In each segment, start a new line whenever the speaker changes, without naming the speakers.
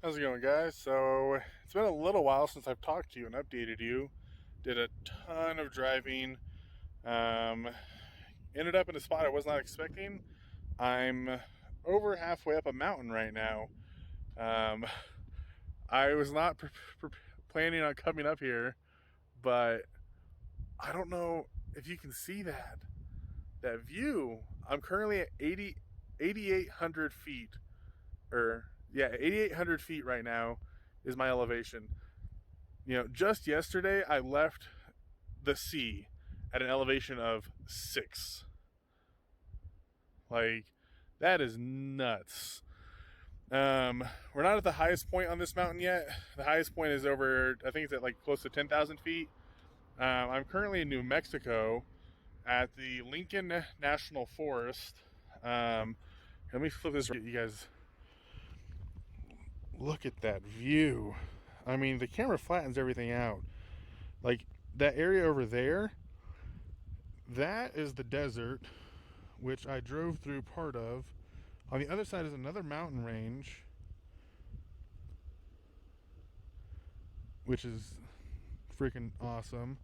How's it going, guys? So it's been a little while since I've talked to you and updated you. Did a ton of driving. Um, Ended up in a spot I was not expecting. I'm over halfway up a mountain right now. Um, I was not planning on coming up here, but I don't know if you can see that view. I'm currently at 8,800 feet, or yeah, 8,800 feet right now is my elevation. Just yesterday I left the sea at an elevation of 6. Like, that is nuts. We're not at the highest point on this mountain yet. The highest point is over, I think it's at like close to 10,000 feet. I'm currently in New Mexico at the Lincoln National Forest. Let me flip this. You guys, look at that view. I mean, the camera flattens everything out. Like, that area over there, that is the desert, which I drove through part of. On the other side is another mountain range, which is freaking awesome.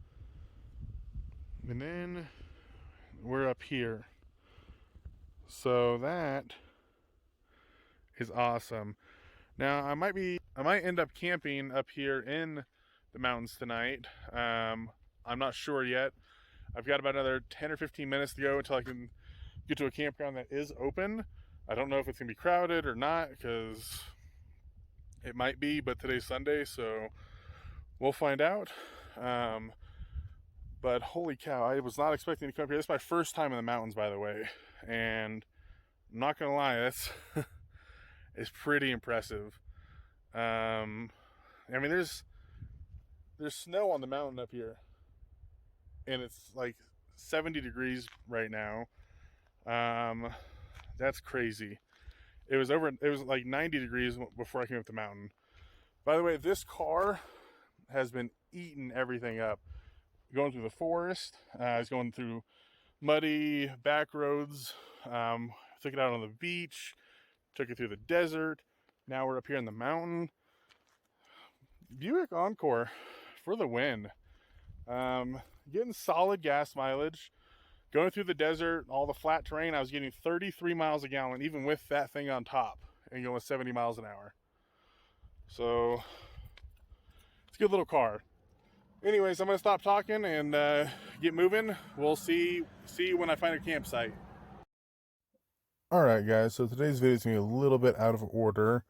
And then we're up here. So that is awesome. Now I might end up camping up here in the mountains tonight. I'm not sure yet. I've got about another 10 or 15 minutes to go until I can get to a campground that is open. I don't know if it's gonna be crowded or not, because it might be, but today's Sunday, so we'll find out. But holy cow, I was not expecting to come up here. This is my first time in the mountains, by the way, and I'm not gonna lie, that's it's pretty impressive. I mean, there's snow on the mountain up here, and it's like 70 degrees right now. That's crazy. It was like 90 degrees before I came up the mountain. By the way, this car has been eating everything up. Going through the forest, I was going through muddy back roads, took it out on the beach, took it through the desert. Now we're up here in the mountain. Buick Encore for the win. Getting solid gas mileage. Going through the desert, all the flat terrain, I was getting 33 miles a gallon, even with that thing on top, and going 70 miles an hour. So, it's a good little car. Anyways, I'm going to stop talking and get moving. We'll see you when I find a campsite. Alright guys, so today's video is going to be a little bit out of order.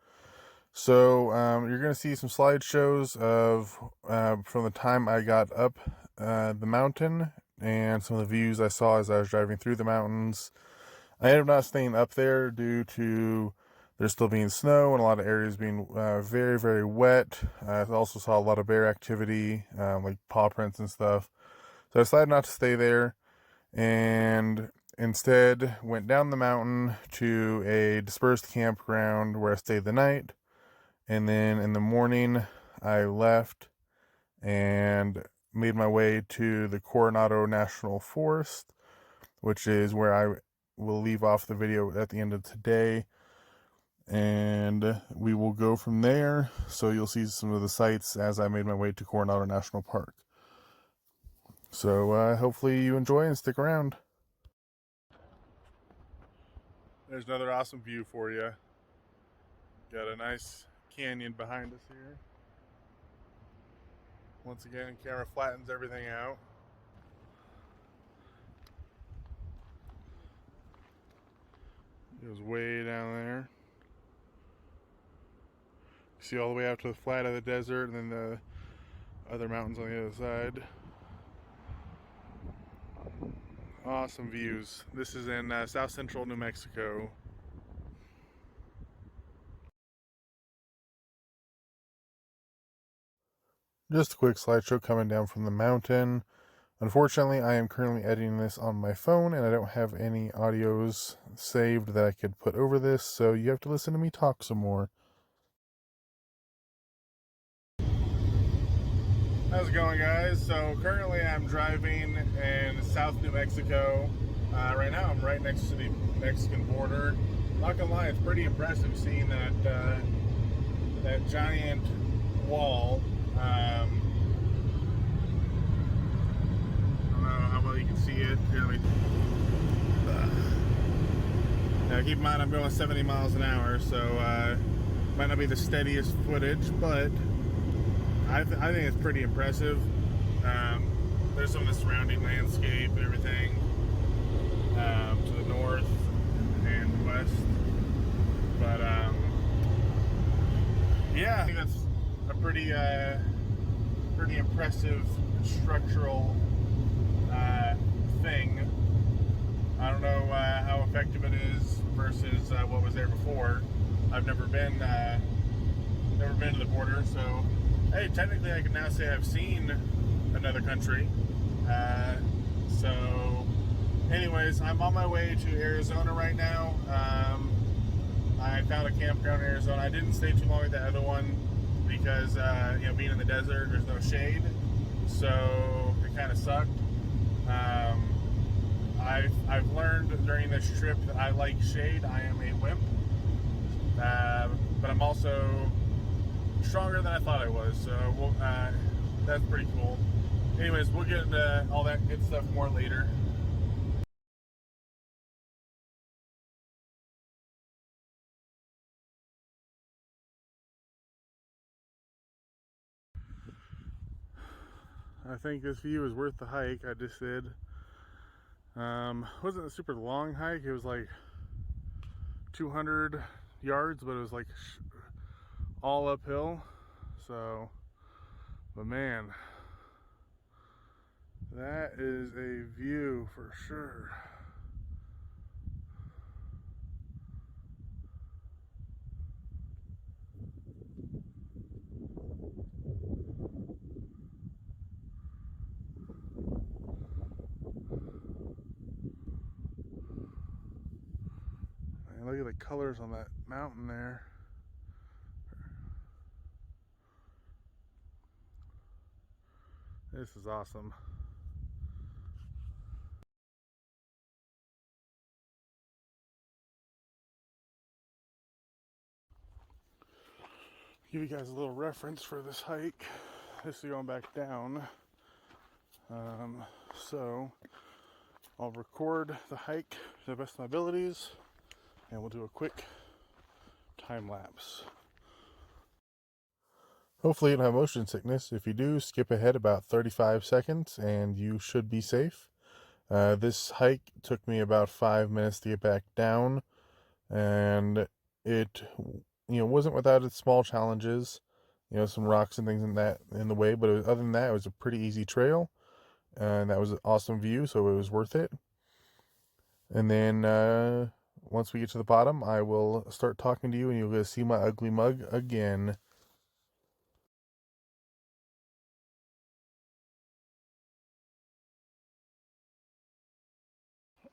So, you're going to see some slideshows of from the time I got up the mountain and some of the views I saw as I was driving through the mountains. I ended up not staying up there due to there still being snow and a lot of areas being very, very wet. I also saw a lot of bear activity, like paw prints and stuff. So I decided not to stay there and instead went down the mountain to a dispersed campground where I stayed the night. And then in the morning, I left and made my way to the Coronado National Forest, which is where I will leave off the video at the end of today. And we will go from there. So you'll see some of the sights as I made my way to Coronado National Park. So hopefully you enjoy and stick around. There's another awesome view for you. Got a nice canyon behind us here. Once again, camera flattens everything out. It goes way down there. See all the way out to the flat of the desert and then the other mountains on the other side. Awesome views. This is in south central New Mexico. Just a quick slideshow coming down from the mountain. Unfortunately, I am currently editing this on my phone and I don't have any audios saved that I could put over this, so you have to listen to me talk some more. How's it going, guys? So currently I'm driving in South New Mexico. Right now I'm right next to the Mexican border. Not gonna lie, it's pretty impressive seeing that that giant wall. I don't know how well you can see it. Here, now keep in mind I'm going 70 miles an hour, so might not be the steadiest footage, but I think it's pretty impressive. There's some of the surrounding landscape and everything to the north and west. But yeah, I think that's a pretty impressive structural thing. I don't know how effective it is versus what was there before. I've never been to the border, so hey, technically I can now say I've seen another country. So anyways, I'm on my way to Arizona right now. I found a campground in Arizona. I didn't stay too long at the other one because you know, being in the desert, there's no shade, so it kind of sucked. I've learned during this trip that I like shade. I am a wimp, but I'm also stronger than I thought I was, so that's pretty cool. Anyways, we'll get into all that good stuff more later. I think this view is worth the hike I just did. Wasn't a super long hike. It was like 200 yards, but it was like all uphill. So, but man, that is a view for sure. Man, look at the colors on that mountain there. This is awesome. Give you guys a little reference for this hike. This is going back down. So I'll record the hike to the best of my abilities, and we'll do a quick time lapse. Hopefully you don't have motion sickness. If you do, skip ahead about 35 seconds and you should be safe. This hike took me about 5 minutes to get back down, and it wasn't without its small challenges, some rocks and things in the way, but other than that, it was a pretty easy trail, and that was an awesome view, so it was worth it. And then once we get to the bottom, I will start talking to you, and you'll get to see my ugly mug again.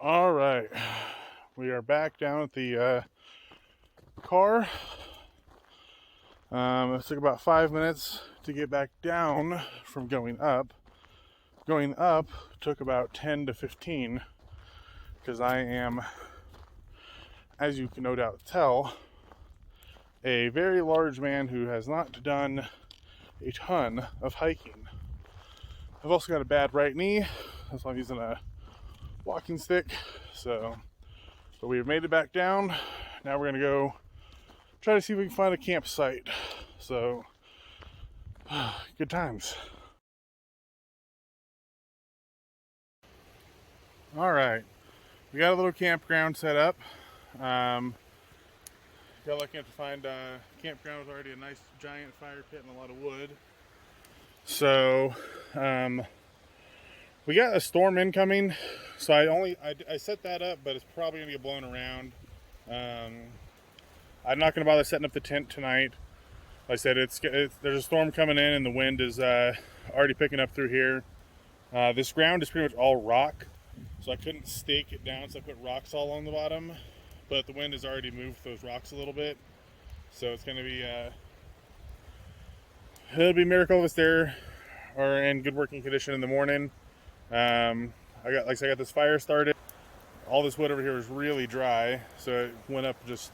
All right, we are back down at the car. It took about 5 minutes to get back down from going up. Going up took about 10 to 15 because I am, as you can no doubt tell, a very large man who has not done a ton of hiking. I've also got a bad right knee, that's why I'm using a walking stick. So, but we've made it back down. Now we're gonna go try to see if we can find a campsite. So, good times. All right, we got a little campground set up. Got lucky enough to find a campground with already a nice giant fire pit and a lot of wood. So, we got a storm incoming, so I set that up, but it's probably gonna get blown around. I'm not gonna bother setting up the tent tonight. Like I said, there's a storm coming in, and the wind is already picking up through here. This ground is pretty much all rock, so I couldn't stake it down, so I put rocks all along the bottom. But the wind has already moved those rocks a little bit, so it's gonna be it'll be a miracle if it's there or in good working condition in the morning. I got this fire started. All this wood over here was really dry, so it went up just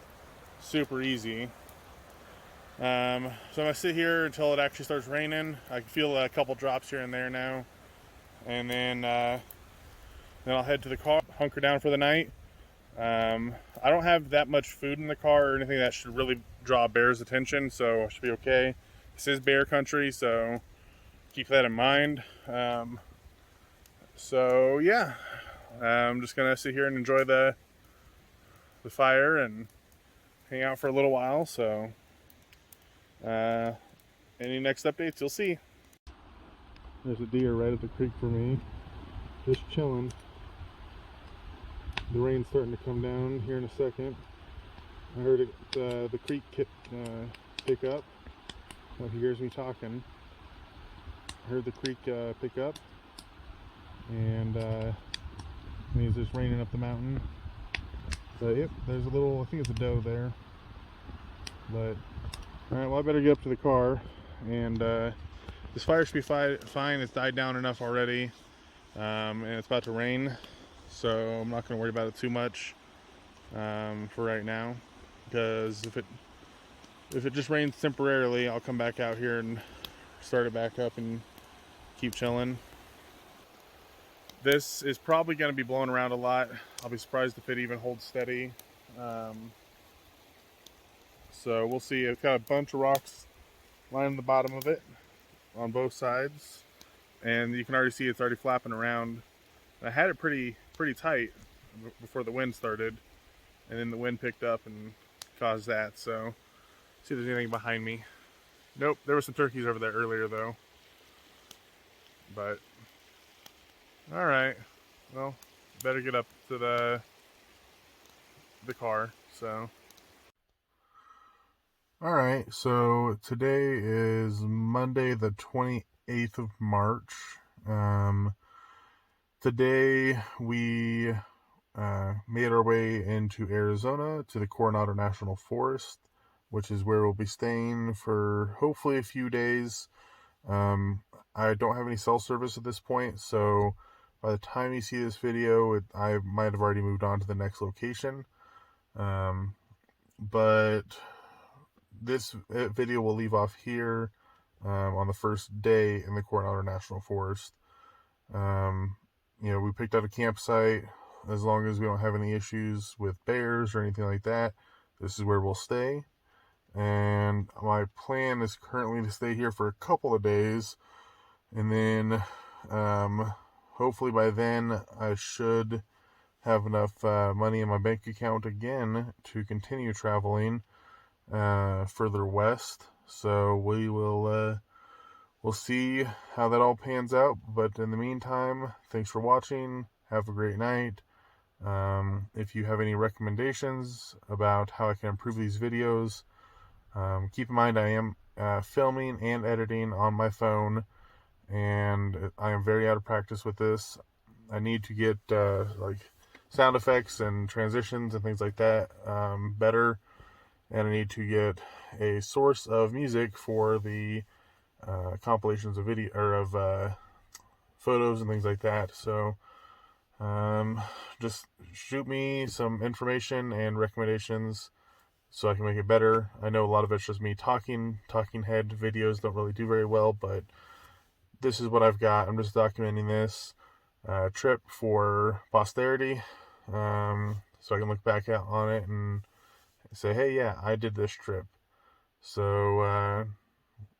super easy. So I'm gonna sit here until it actually starts raining. I can feel a couple drops here and there now, and then I'll head to the car, hunker down for the night. I don't have that much food in the car or anything that should really draw bears' attention, so I should be okay. This is bear country, so keep that in mind. So yeah, I'm just gonna sit here and enjoy the fire and hang out for a little while. So any next updates, you'll see. There's a deer right at the creek for me, just chilling. The rain's starting to come down here in a second. I heard it, the creek pick up. Well, he hears me talking. I heard the creek pick up, and he's just raining up the mountain. So yep, there's a little, I think it's a doe there. But alright, well I better get up to the car, and this fire should be fine. It's died down enough already, and it's about to rain, so I'm not going to worry about it too much for right now, because if it just rains temporarily, I'll come back out here and start it back up and keep chilling. This is probably going to be blowing around a lot. I'll be surprised if it even holds steady. So we'll see. It's got a bunch of rocks lining the bottom of it on both sides, and you can already see it's already flapping around. I had it pretty tight before the wind started, and then the wind picked up and caused that. So see if there's anything behind me. Nope, there were some turkeys over there earlier though. But all right, well, better get up to the car. So all right, so today is Monday the 28th of March. Today we made our way into Arizona to the Coronado National Forest, which is where we'll be staying for hopefully a few days. I don't have any cell service at this point, so by the time you see this video, I might have already moved on to the next location. But this video will leave off here on the first day in the Coronado National Forest. We picked out a campsite. As long as we don't have any issues with bears or anything like that, this is where we'll stay. And my plan is currently to stay here for a couple of days, and then hopefully by then I should have enough money in my bank account again to continue traveling further west. So we'll see how that all pans out. But in the meantime, thanks for watching. Have a great night. If you have any recommendations about how I can improve these videos, keep in mind I am filming and editing on my phone, and I am very out of practice with this. I need to get like sound effects and transitions and things like that better, and I need to get a source of music for the compilations of video or of photos and things like that. So just shoot me some information and recommendations so I can make it better. I know a lot of it's just me talking head videos don't really do very well, but this is what I've got. I'm just documenting this trip for posterity, so I can look back out on it and say, hey, yeah, I did this trip. So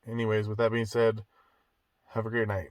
anyways, with that being said, have a great night.